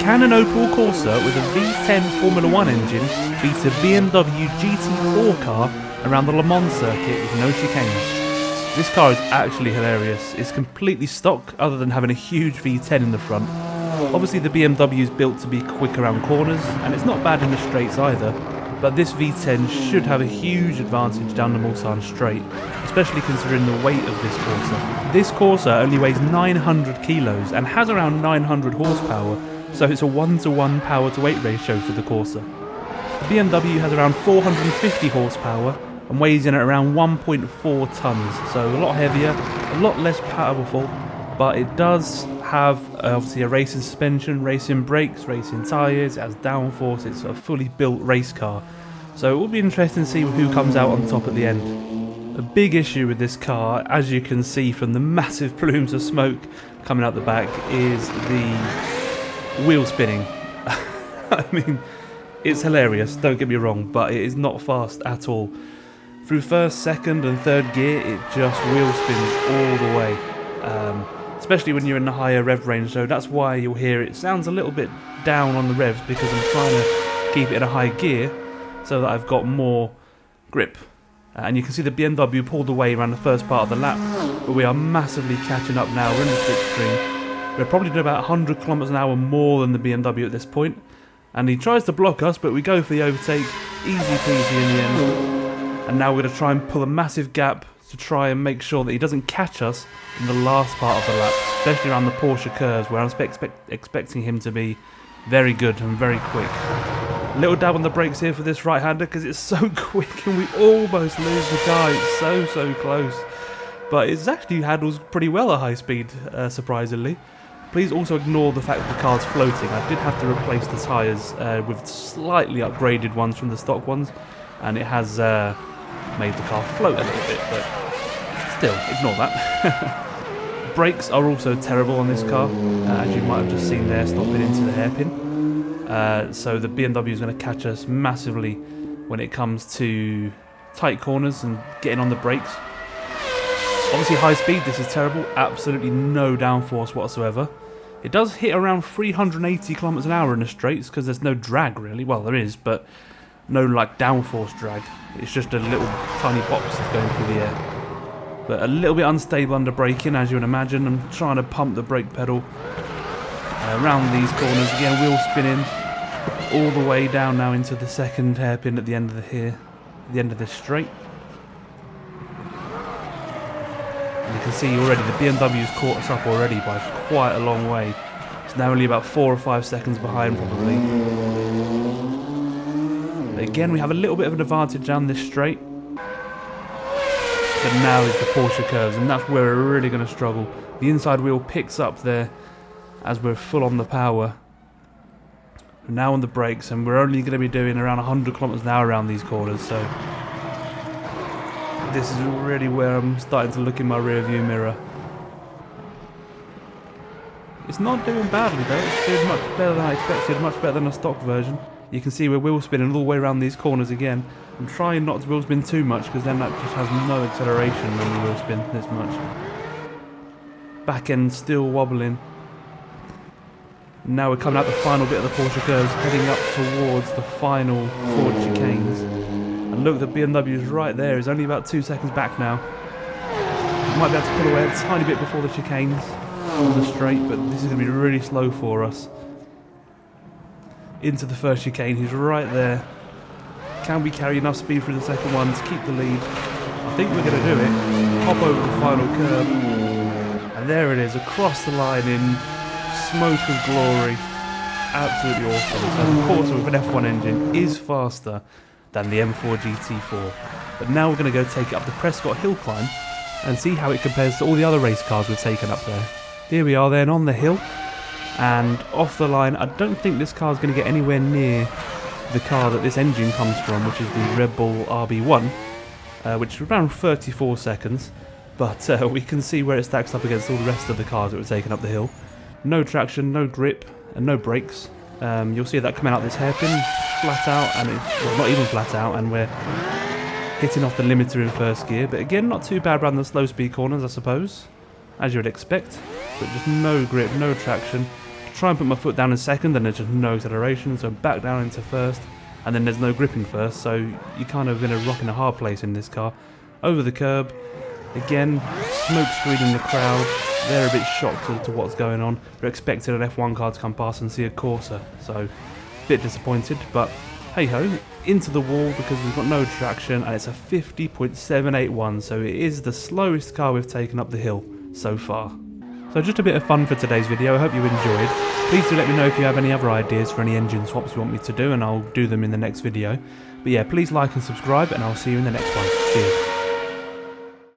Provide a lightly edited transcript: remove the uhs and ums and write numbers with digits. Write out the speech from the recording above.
Can an Opel Corsa with a V10 Formula 1 engine beat a BMW GT4 car around the Le Mans circuit with no chicanes? This car is actually hilarious. It's completely stock other than having a huge V10 in the front. Obviously the BMW is built to be quick around corners and it's not bad in the straights either, but this V10 should have a huge advantage down the Mulsanne straight, especially considering the weight of this Corsa. This Corsa only weighs 900 kilos and has around 900 horsepower, so it's a 1-to-1 power to weight ratio for the Corsa. The BMW has around 450 horsepower and weighs in at around 1.4 tons, so a lot heavier, a lot less powerful, but it does have obviously a racing suspension, racing brakes, racing tyres, it has downforce, it's a fully built race car. So it will be interesting to see who comes out on top at the end. A big issue with this car, as you can see from the massive plumes of smoke coming out the back, is the wheel spinning. I mean, it's hilarious, don't get me wrong, but it is not fast at all. Through first, second and third gear, it just wheel spins all the way. Especially when you're in the higher rev range, so that's why you'll hear it sounds a little bit down on the revs, because I'm trying to keep it in a high gear so that I've got more grip. And you can see the BMW pulled away around the first part of the lap, but we are massively catching up now. We're in the slipstream. We're probably doing about 100 kilometers an hour more than the BMW at this point, and he tries to block us, but we go for the overtake, easy peasy in the end. And now we're going to try and pull a massive gap to try and make sure that he doesn't catch us in the last part of the lap, especially around the Porsche curves, where I'm expecting him to be very good and very quick. Little dab on the brakes here for this right-hander because it's so quick and we almost lose the car. It's so close, but it's actually handles pretty well at high speed, surprisingly. Please also ignore the fact that the car's floating. I did have to replace the tyres with slightly upgraded ones from the stock ones, and it has made the car float a little bit, but still, ignore that. Brakes are also terrible on this car, as you might have just seen there, stopping into the hairpin. So the BMW is going to catch us massively when it comes to tight corners and getting on the brakes. Obviously high speed, this is terrible, absolutely no downforce whatsoever. It does hit around 380 kilometers an hour in the straights because there's no drag really. Well, there is, but no like downforce drag. It's just a little tiny box going through the air. But a little bit unstable under braking, as you would imagine. I'm trying to pump the brake pedal around these corners. Again, wheel spinning all the way down now into the second hairpin at the end of the end of this straight. And you can see already the BMW's caught us up already by quite a long way. It's now only about 4 or 5 seconds behind probably. But again, we have a little bit of an advantage down this straight. But now is the Porsche curves, and that's where we're really going to struggle. The inside wheel picks up there as we're full on the power. We're now on the brakes, and we're only going to be doing around 100 kilometers an hour around these corners, so this is really where I'm starting to look in my rear view mirror. It's not doing badly though, it's doing much better than I expected, much better than a stock version. You can see we're wheel spinning all the way around these corners again. I'm trying not to wheel spin too much because then that just has no acceleration when you wheel spin this much. Back end still wobbling. Now we're coming out the final bit of the Porsche curves, heading up towards the final 4 chicanes. And look, the BMW is right there. It's only about 2 seconds back now. We might be able to pull away a tiny bit before the chicanes on the straight, but this is going to be really slow for us. Into the first chicane, he's right there. Can we carry enough speed through the second one to keep the lead? I think we're going to do it. Hop over the final curve. And there it is, across the line in smoke of glory. Absolutely awesome. So the Corsa with an F1 engine is faster than the M4 GT4. But now we're going to go take it up the Prescott Hillclimb and see how it compares to all the other race cars we've taken up there. Here we are then on the hill, and off the line. I don't think this car is going to get anywhere near the car that this engine comes from, which is the Red Bull RB1, which is around 34 seconds. But we can see where it stacks up against all the rest of the cars that were taken up the hill. No traction, no grip, and no brakes. You'll see that coming out this hairpin, flat out, and it's, well, not even flat out, and we're hitting off the limiter in first gear. But again, not too bad around the slow speed corners, I suppose, as you would expect. But just no grip, no traction. try and put my foot down in second and there's just no acceleration, so back down into first, and then there's no gripping first, so you're kind of in a rock and a hard place in this car. Over the curb, again, smoke screening the crowd. They're a bit shocked as to what's going on. They're expecting an F1 car to come past and see a Corsa, so a bit disappointed, but hey ho, into the wall because we've got no traction, and it's a 50.781, so it is the slowest car we've taken up the hill so far. So just a bit of fun for today's video. I hope you enjoyed. Please do let me know if you have any other ideas for any engine swaps you want me to do, and I'll do them in the next video. But yeah, please like and subscribe, and I'll see you in the next one. Cheers.